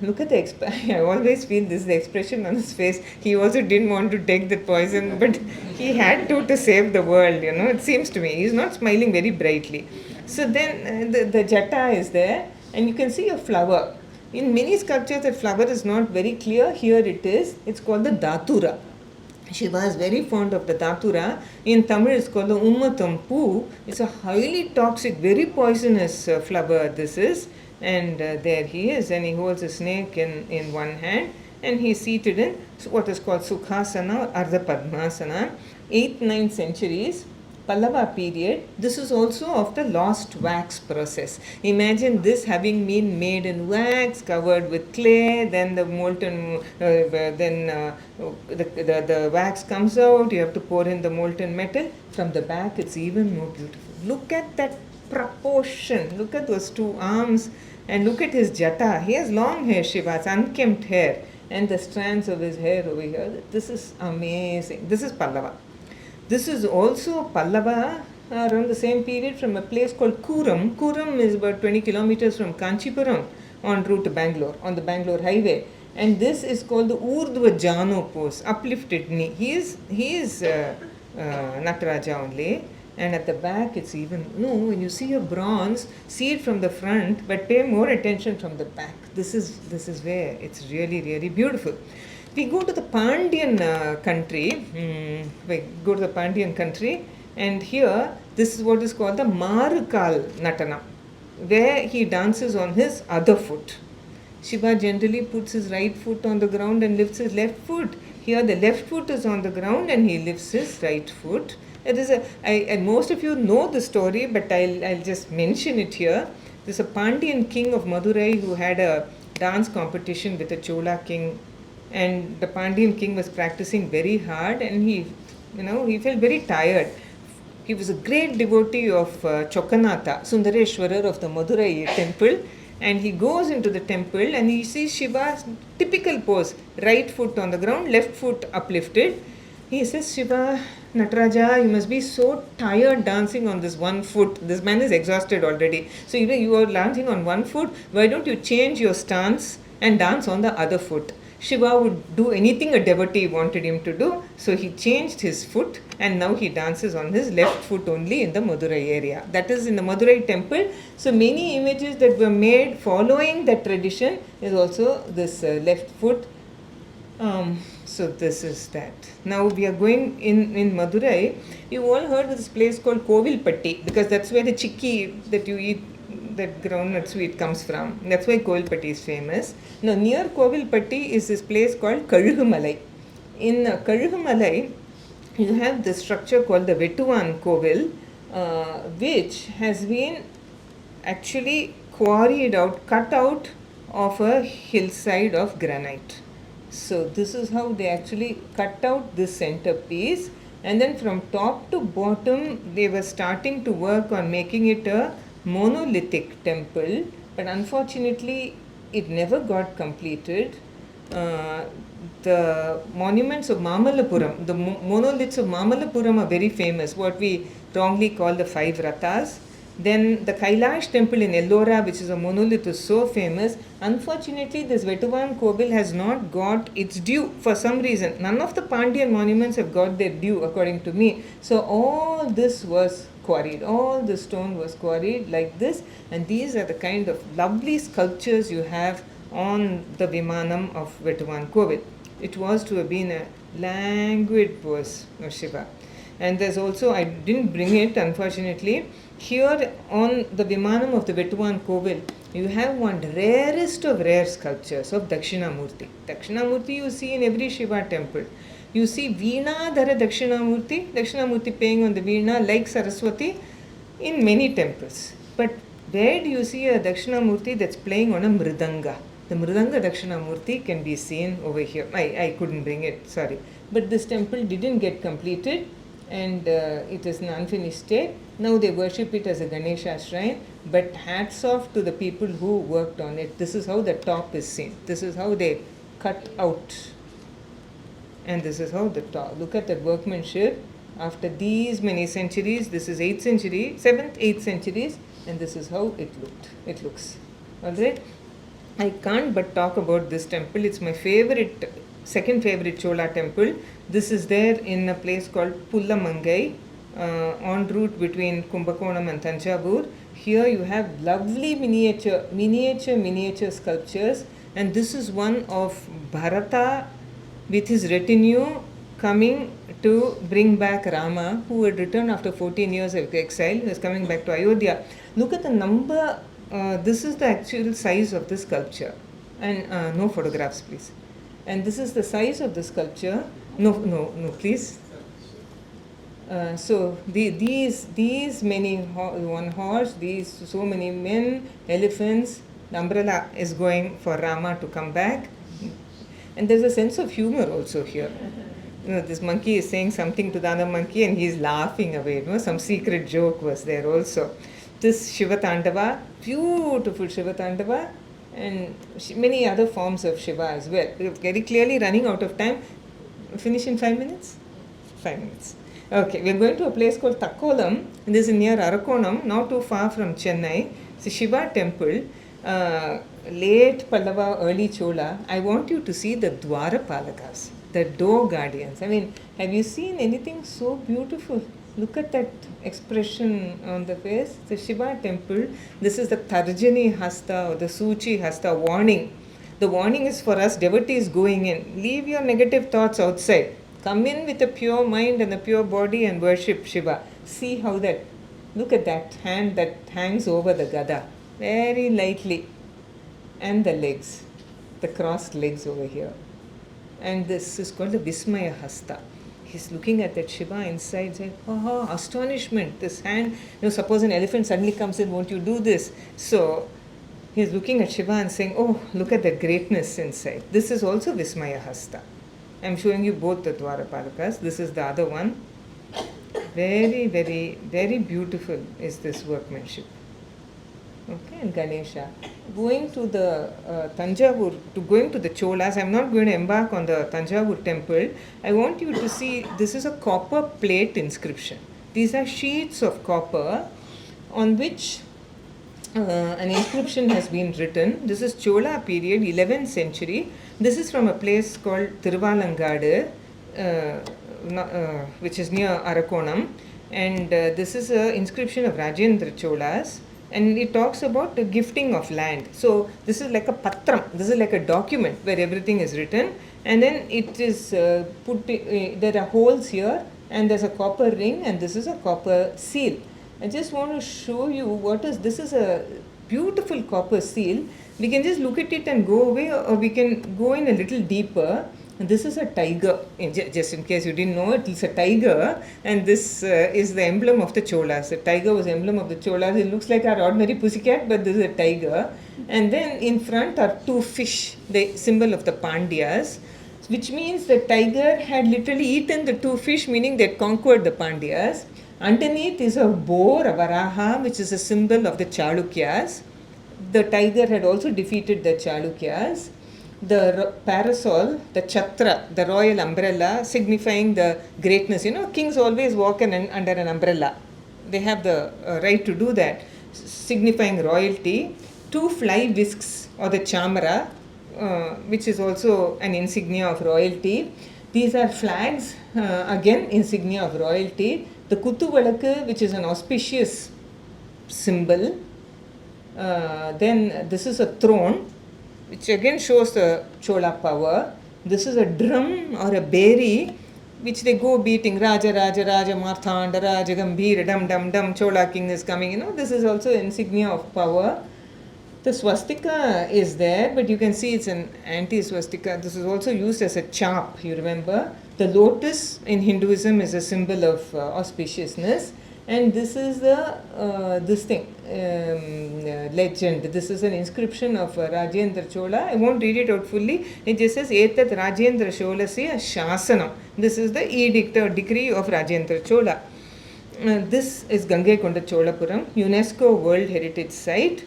Look at I always feel this is the expression on his face. He also didn't want to take the poison, but he had to save the world, it seems to me. He's not smiling very brightly. So then the jata is there, and you can see a flower. In many sculptures, that flower is not very clear. Here it is. It's called the Datura. Shiva is very fond of the Datura. In Tamil, it's called the Ummatampu. It's a highly toxic, very poisonous flower, this is. And there he is, and he holds a snake in one hand, and he's seated in what is called Sukhasana or Ardha Padmasana. 8th, 9th centuries, Pallava period. This is also of the lost wax process. Imagine this having been made in wax, covered with clay, then the molten, the wax comes out, you have to pour in the molten metal. From the back, it's even more beautiful. Look at that proportion. Look at those two arms, and look at his jata. He has long hair, Shiva, it's unkempt hair, and the strands of his hair over here. This is amazing. This is Pallava. This is also Pallava around the same period from a place called Kuram. Kuram is about 20 kilometers from Kanchipuram en route to Bangalore, on the Bangalore highway. And this is called the Urdhva Jano pose, uplifted knee. He is Nataraja only. And at the back, it's even, no, when you see a bronze, see it from the front, but pay more attention from the back. This is where it's really, really beautiful. We go to the Pandyan country, and here, this is what is called the Marukal Natana, where he dances on his other foot. Shiva generally puts his right foot on the ground and lifts his left foot. Here, the left foot is on the ground and he lifts his right foot. It is and most of you know the story, but I'll just mention it here. There's a Pandyan king of Madurai who had a dance competition with a Chola king, and the Pandyan king was practicing very hard, and he felt very tired. He was a great devotee of Chokanatha, Sundareshwarar of the Madurai temple, and he goes into the temple and he sees Shiva's typical pose, right foot on the ground, left foot uplifted. He says, Shiva, Nataraja, you must be so tired dancing on this one foot. This man is exhausted already. So you are dancing on one foot. Why don't you change your stance and dance on the other foot? Shiva would do anything a devotee wanted him to do. So he changed his foot, and now he dances on his left foot only in the Madurai area. That is in the Madurai temple. So many images that were made following that tradition is also this left foot. So this is that. Now we are going in Madurai. You all heard of this place called Kovilpatti, because that's where the chikki that you eat, that groundnut sweet, comes from. That's why Kovilpatti is famous. Now near Kovilpatti is this place called Kaluhumalai. In Kaluhumalai, you have this structure called the Vetuvan Kovil, which has been actually quarried out, cut out of a hillside of granite. So this is how they actually cut out this centerpiece, and then from top to bottom they were starting to work on making it a monolithic temple, but unfortunately it never got completed. The monuments of Mamalapuram, the monoliths of Mamalapuram are very famous, what we wrongly call the 5 Rathas. Then the Kailash temple in Ellora, which is a monolith, is so famous. Unfortunately, this Vetuvan Kovil has not got its due for some reason. None of the Pandyan monuments have got their due, according to me. So all this was quarried. All the stone was quarried like this. And these are the kind of lovely sculptures you have on the Vimanam of Vetuvan Kovil. It was to have been a languid pose of Shiva. And there's also, I didn't bring it unfortunately, here on the Vimanam of the Vetuvan Kovil, you have one rarest of rare sculptures of Dakshinamurti. Dakshinamurti you see in every Shiva temple. You see Veena Dhara Dakshinamurti playing on the Veena like Saraswati in many temples. But where do you see a Dakshinamurti that's playing on a Mridanga? The Mridanga Dakshinamurti can be seen over here. I couldn't bring it, sorry. But this temple didn't get completed, and it is in unfinished state. Now they worship it as a Ganesha shrine, but hats off to the people who worked on it. This is how the top is seen. This is how they cut out. And this is how the top. Look at that workmanship. After these many centuries, this is 8th century, 7th, 8th centuries, and this is how it looks. Alright? I can't but talk about this temple. It's my second favorite Chola temple. This is there in a place called Pullamangai. en route between Kumbakonam and Tanjavur. Here you have lovely miniature sculptures, and this is one of Bharata with his retinue coming to bring back Rama, who had returned after 14 years of exile. He was coming back to Ayodhya. Look at the number. This is the actual size of the sculpture, and no photographs, please. And this is the size of the sculpture. No, please. So these many one horse, these so many men, elephants. The umbrella is going for Rama to come back, and there's a sense of humor also here. This monkey is saying something to the other monkey, and he's laughing away. Some secret joke was there also. This Shiva Tandava, beautiful Shiva Tandava, and many other forms of Shiva as well. We're very clearly running out of time. Finish in 5 minutes? 5 minutes. Okay, we're going to a place called Takkolam. This is near Arakonam, not too far from Chennai. It's a Shiva temple. Late Pallava, early Chola. I want you to see the Dwarapalakas, the door guardians. I mean, have you seen anything so beautiful? Look at that expression on the face. The Shiva temple. This is the Tarjani Hasta or the Suchi Hasta warning. The warning is for us devotees going in. Leave your negative thoughts outside. Come in with a pure mind and a pure body and worship Shiva. See how that, look at that hand that hangs over the Gada. Very lightly. And the legs. The crossed legs over here. And this is called the Vismaya Hasta. He's looking at that Shiva inside saying, oh, astonishment, this hand. Suppose an elephant suddenly comes in, won't you do this? So he's looking at Shiva and saying, oh, look at that greatness inside. This is also Vismaya Hasta. I'm showing you both the Dwarapalakas. This is the other one. Very, very, very beautiful is this workmanship. Okay, and Ganesha. Going to the Tanjavur, going to the Cholas, I'm not going to embark on the Tanjavur temple. I want you to see, this is a copper plate inscription. These are sheets of copper on which an inscription has been written. This is Chola period, 11th century. This is from a place called Tiruvalangadu, which is near Arakonam. And this is an inscription of Rajendra Cholas. And it talks about the gifting of land. So this is like a patram. This is like a document where everything is written. And then it is there are holes here. And there's a copper ring. And this is a copper seal. I just want to show you this is a beautiful copper seal. We can just look at it and go away, or we can go in a little deeper. And this is a tiger. Just in case you didn't know, it's a tiger, and this is the emblem of the Cholas. The tiger was the emblem of the Cholas. It looks like our ordinary pussycat, but this is a tiger. And then in front are two fish, the symbol of the Pandyas, which means the tiger had literally eaten the two fish, meaning they had conquered the Pandyas. Underneath is a boar, a Varaha, which is a symbol of the Chalukyas. The tiger had also defeated the Chalukyas. The parasol, the Chatra, the royal umbrella, signifying the greatness. Kings always walk under an umbrella. They have the right to do that, signifying royalty. Two fly whisks, or the chamara, which is also an insignia of royalty. These are flags, again insignia of royalty. The Kuttu Valakku, which is an auspicious symbol. Then this is a throne, which again shows the Chola power. This is a drum or a beri, which they go beating. Raja, Raja, Raja, Marthanda, Raja, Gambhira, Dum, Dum, Dum, Chola king is coming. This is also insignia of power. The swastika is there, but you can see it's an anti-swastika. This is also used as a chap, you remember. The lotus in Hinduism is a symbol of auspiciousness. And this is the legend. This is an inscription of Rajendra Chola. I won't read it out fully. It just says, Etat Rajendra Cholasya Shasanam. This is the edict or decree of Rajendra Chola. This is Gangaikonda Cholapuram, UNESCO World Heritage Site.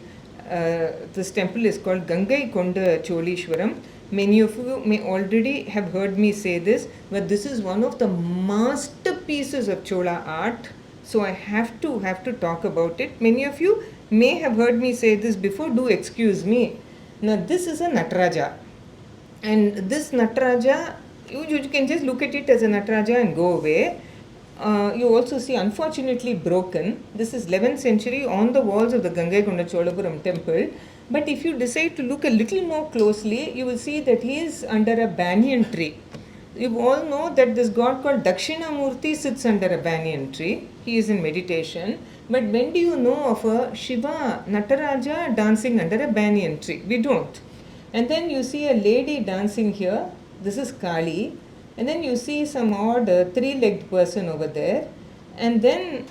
This temple is called Gangaikonda Cholishwaram. Many of you may already have heard me say this, but this is one of the masterpieces of Chola art. So I have to talk about it. Many of you may have heard me say this before. Do excuse me. Now this is a Nataraja. And this Nataraja, you can just look at it as a Nataraja and go away. You also see, unfortunately, broken. This is 11th century on the walls of the Gangaikonda Cholapuram temple. But if you decide to look a little more closely, you will see that he is under a banyan tree. You all know that this god called Dakshinamurti sits under a banyan tree. He is in meditation. But when do you know of a Shiva Nataraja dancing under a banyan tree? We don't. And then you see a lady dancing here. This is Kali. And then you see some odd three-legged person over there. And then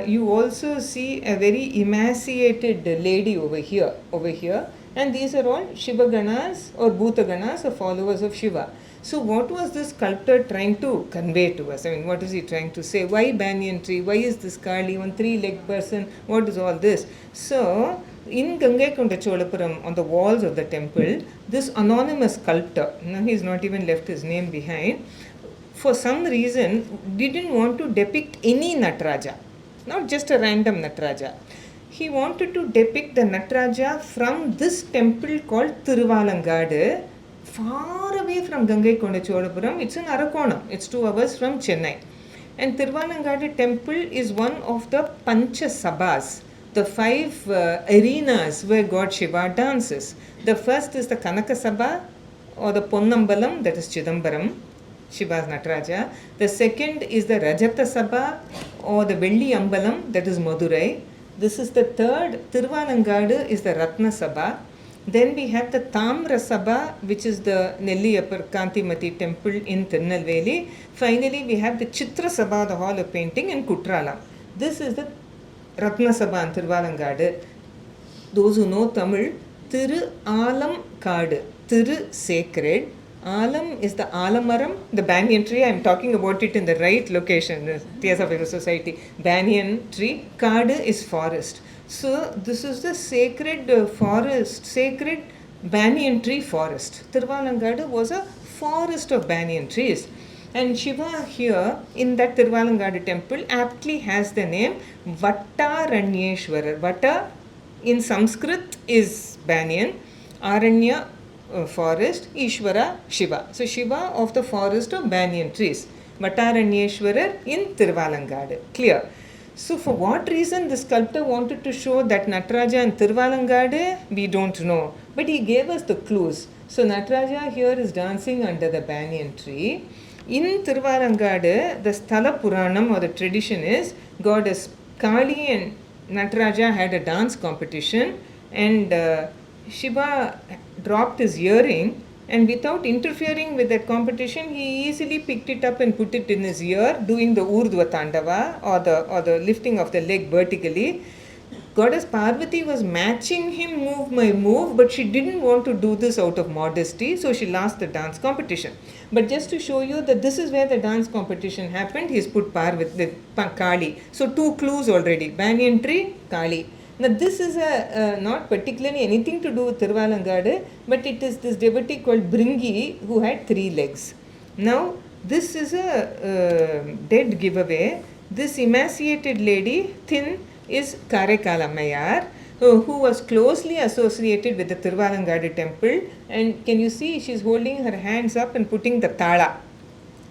you also see a very emaciated lady over here. And these are all Shiva Ganas or Bhuta Ganas or followers of Shiva. So what was this sculptor trying to convey to us? I mean, what is he trying to say? Why banyan tree? Why is this Kali, one three-legged person? What is all this? So, in Gangaikonda Cholapuram, on the walls of the temple, this anonymous sculptor, he's not even left his name behind, for some reason didn't want to depict any Nataraja, not just a random Nataraja. He wanted to depict the Nataraja from this temple called Thiruvalangadu, far away from Gangaikonda Cholapuram. It's in Arakonam. It's 2 hours from Chennai. And Thiruvalangadu temple is one of the Pancha Sabhas, the 5 arenas where God Shiva dances. The first is the Kanaka Sabha or the Ponnambalam, that is Chidambaram, Shiva's Nataraja. The second is the Rajata Sabha or the Velli Ambalam, that is Madurai. This is the third. Thiruvalangadu is the Ratna Sabha. Then we have the Tamra Sabha, which is the Nelliyapar Kantimati temple in Tirunelveli. Finally, we have the Chitra Sabha, the Hall of Painting in Kutralam. This is the Ratna Sabha in Thiruvalangadu. Those who know Tamil, Thiru Alam Kadu, Thiru sacred. Alam is the Alamaram, the banyan tree. I am talking about it in the right location, the Theosophical Society. Banyan tree. Kadu is forest. So, this is the sacred forest, sacred banyan tree forest. Thiruvalangadu was a forest of banyan trees. And Shiva here in that Thiruvalangadu temple aptly has the name Vattaranyeshwarar. Vata in Sanskrit is banyan, Aranya forest, Ishvara Shiva. So Shiva of the forest of banyan trees. Vattaranyeshwarar in Thiruvalangadu. Clear? So for what reason the sculptor wanted to show that Nataraja in Thiruvalangadu, we don't know. But he gave us the clues. So Nataraja here is dancing under the banyan tree. In Thiruvalangadu, the Sthala Puranam or the tradition is goddess Kali and Nataraja had a dance competition, and Shiva dropped his earring, and without interfering with that competition, he easily picked it up and put it in his ear, doing the Urdhva Tandava or the lifting of the leg vertically. Goddess Parvati was matching him move by move, but she didn't want to do this out of modesty, so she lost the dance competition. But just to show you that this is where the dance competition happened, he's put Parvati, Kali. So 2 clues already, banyan tree, Kali. Now this is not particularly anything to do with Thiruvalangadu, but it is this devotee called Bringi who had 3 legs. Now this is a dead giveaway. This emaciated lady, thin, is Karekalamayar, who was closely associated with the Thiruvalangadu temple. And can you see she's holding her hands up and putting the tala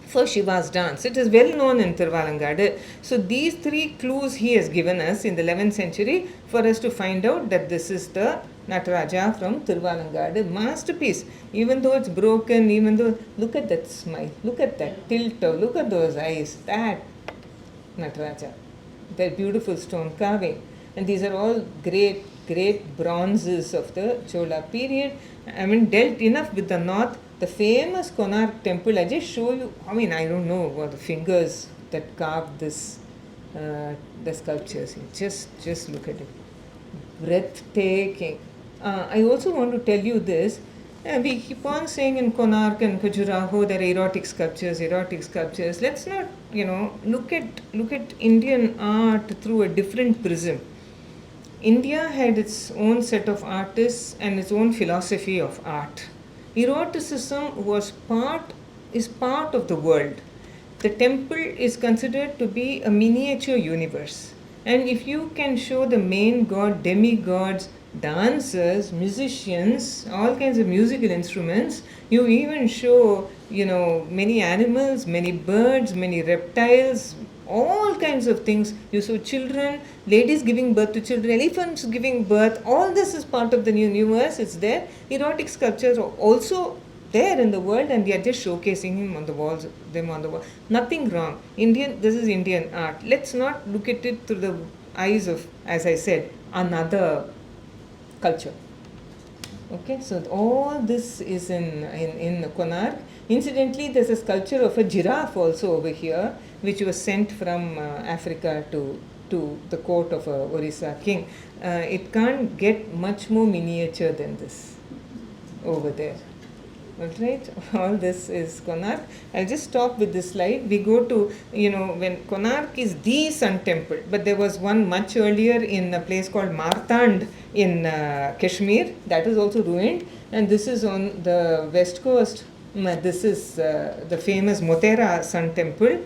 for Shiva's dance. It is well known in Thiruvalangadu. So these 3 clues he has given us in the 11th century for us to find out that this is the Nataraja from Thiruvalangadu. Masterpiece. Even though it's broken, even though, look at that smile, look at that tilt, look at those eyes, that Nataraja. That beautiful stone carving. And these are all great, great bronzes of the Chola period. I mean, dealt enough with the north. The famous Konark temple, I just show you, I mean, I don't know what the fingers that carved this, the sculptures. Just look at it. Breathtaking. I also want to tell you this. We keep on saying in Konark and Khajuraho there are erotic sculptures. Let's not, look at Indian art through a different prism. India had its own set of artists and its own philosophy of art. Eroticism is part of the world. The temple is considered to be a miniature universe. And if you can show the main god, demigods, dancers, musicians, all kinds of musical instruments, you even show, many animals, many birds, many reptiles, all kinds of things. You saw children, ladies giving birth to children, elephants giving birth. All this is part of the new universe. It's there. Erotic sculptures are also there in the world, and we are just showcasing him on the walls, them on the wall. Nothing wrong. This is Indian art. Let's not look at it through the eyes of, as I said, another culture. Okay, so all this is in Konark. Incidentally, there's a sculpture of a giraffe also over here, which was sent from Africa to the court of a Orissa king. It can't get much more miniature than this over there. Alright, all this is Konark. I'll just stop with this slide. We go to, when Konark is the sun temple, but there was one much earlier in a place called Martand in Kashmir, that is also ruined, and this is on the west coast. This is the famous Motera sun temple,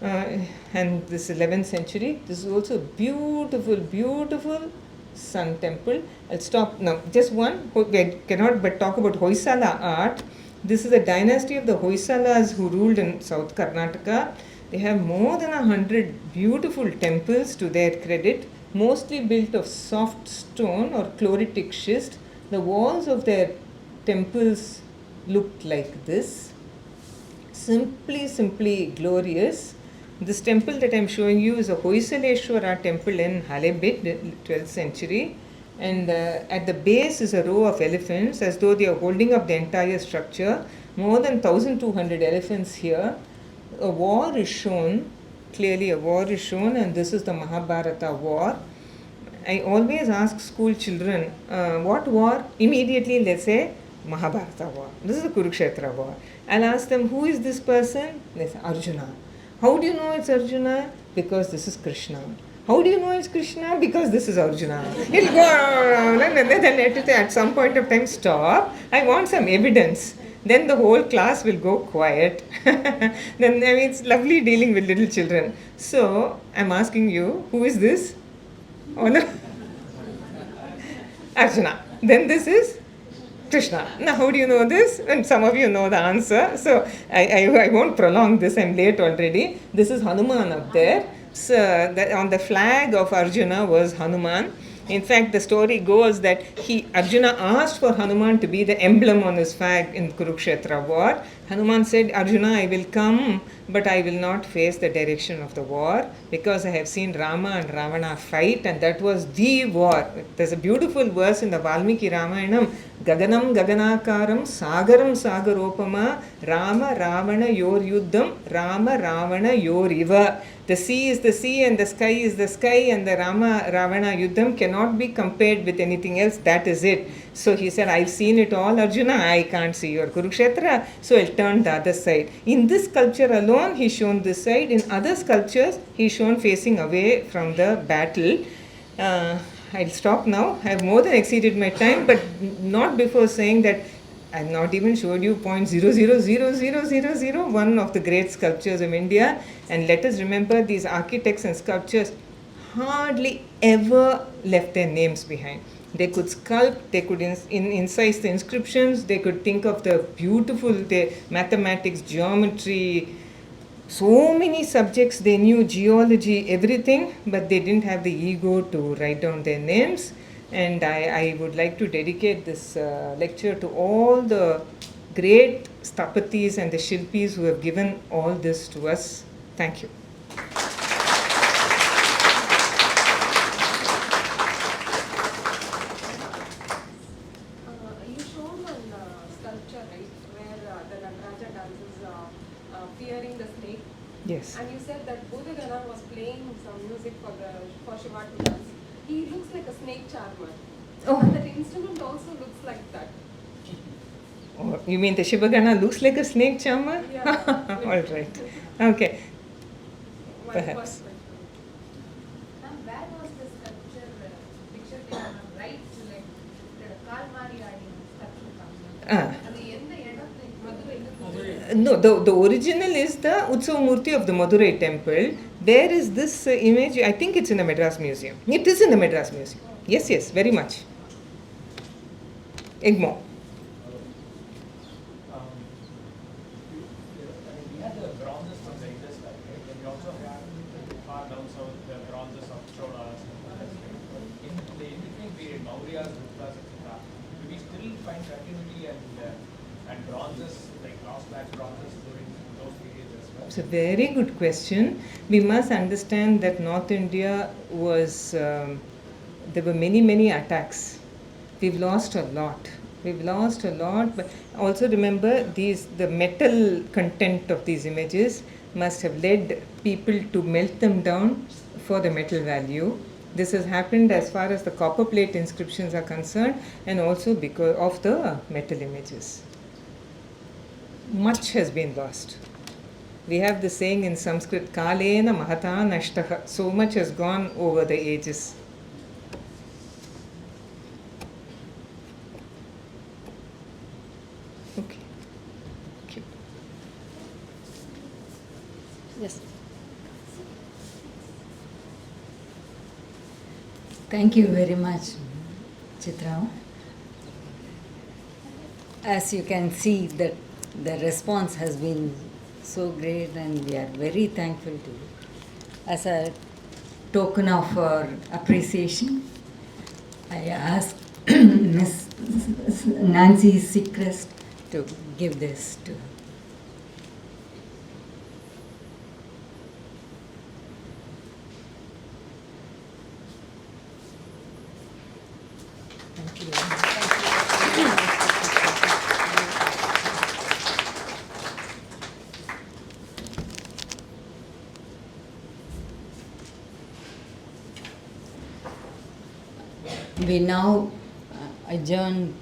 and this 11th century. This is also beautiful, beautiful sun temple. I'll stop now. Just one. We cannot but talk about Hoysala art. This is a dynasty of the Hoysalas who ruled in South Karnataka. They have more than 100 beautiful temples to their credit, mostly built of soft stone or chloritic schist. The walls of their temples looked like this. Simply glorious. This temple that I am showing you is a Hoysaleshwara temple in Halebit, 12th century. And at the base is a row of elephants, as though they are holding up the entire structure. More than 1,200 elephants here. A war is shown, clearly a war is shown, and this is the Mahabharata war. I always ask school children, what war? Immediately let's say Mahabharata war. This is the Kurukshetra war. I'll ask them, who is this person? They say, Arjuna. How do you know it's Arjuna? Because this is Krishna. How do you know it's Krishna? Because this is Arjuna. He'll go around and then at some point of time stop. I want some evidence. Then the whole class will go quiet. Then it's lovely dealing with little children. So I'm asking you, who is this? Oh no. Arjuna. Then this is Krishna. Now, how do you know this? And some of you know the answer. So I won't prolong this. I'm late already. This is Hanuman up there. So on the flag of Arjuna was Hanuman. In fact, the story goes that Arjuna asked for Hanuman to be the emblem on his flag in Kurukshetra war. Hanuman said, Arjuna, I will come, but I will not face the direction of the war, because I have seen Rama and Ravana fight, and that was the war. There's a beautiful verse in the Valmiki Ramayanam, Gaganam Gaganakaram Sagaram Sagaropama Rama Ravana Yor Yuddham Rama Ravana Yor Iva. The sea is the sea and the sky is the sky, and the Rama Ravana Yuddham cannot be compared with anything else. That is it. So he said, I've seen it all, Arjuna, I can't see your Kurukshetra, so I'll turn the other side. In this sculpture alone, he's shown this side. In other sculptures, he's shown facing away from the battle. I'll stop now. I have more than exceeded my time, but not before saying that I've not even showed you 0.000001 of the great sculptures of India. And let us remember, these architects and sculptors hardly ever left their names behind. They could sculpt, they could incise the inscriptions, they could think of the beautiful mathematics, geometry, so many subjects they knew, geology, everything, but they didn't have the ego to write down their names. And I would like to dedicate this lecture to all the great Sthapatis and the Shilpis who have given all this to us. Thank you. You showed one sculpture, right, where the Nataraja dances fearing the snake. Yes. And you said that Bodhagana was playing some music for Shiva to dance. He looks like a snake charmer. Oh. And that instrument also looks like that. Oh, you mean the Shivagana looks like a snake charmer? Yeah. All right. Okay. Perhaps. Ma'am, where was the sculpture picture taken from? Right to like the Kalmari Adi sculpture comes from? அது எந்த இடத்துல மதுரையில No, the original is the Utsavamurti of the Madurai temple. There is this image, I think it's in the Madras Museum. It is in the Madras Museum. Yes, very much. Egmont. We had the bronzes from the Indus, right? And we also had the bronzes of Cholas and that's right. But in the in-between period, Mauryas, Guptas, etc., do we still find continuity and bronzes, like cross-batch bronzes during those periods as well? It's a very good question. We must understand that North India was, there were many attacks. We've lost a lot. But also remember the metal content of these images must have led people to melt them down for the metal value. This has happened as far as the copper plate inscriptions are concerned, and also because of the metal images. Much has been lost. We have the saying in Sanskrit, Kalena Mahata Nashtaha. So much has gone over the ages. Okay. Thank you. Yes. Thank you very much, Chitra. As you can see, that the response has been so great, and we are very thankful to you. As a token of our appreciation, I ask Miss Nancy Seacrest to give this to her. Thank you. We now adjourn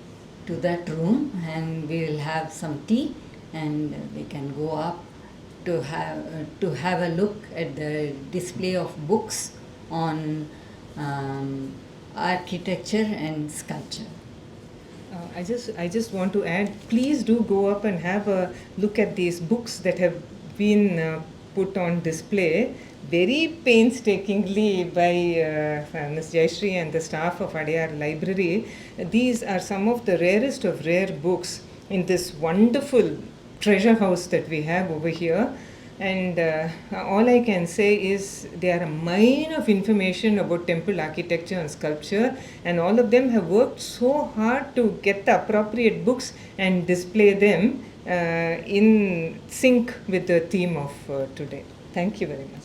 to that room, and we will have some tea, and we can go up to have a look at the display of books on architecture and sculpture. I just want to add, please do go up and have a look at these books that have been put on display very painstakingly by Ms. Jaishree and the staff of Adyar Library. These are some of the rarest of rare books in this wonderful treasure house that we have over here. And all I can say is they are a mine of information about temple architecture and sculpture, and all of them have worked so hard to get the appropriate books and display them in sync with the theme of today. Thank you very much.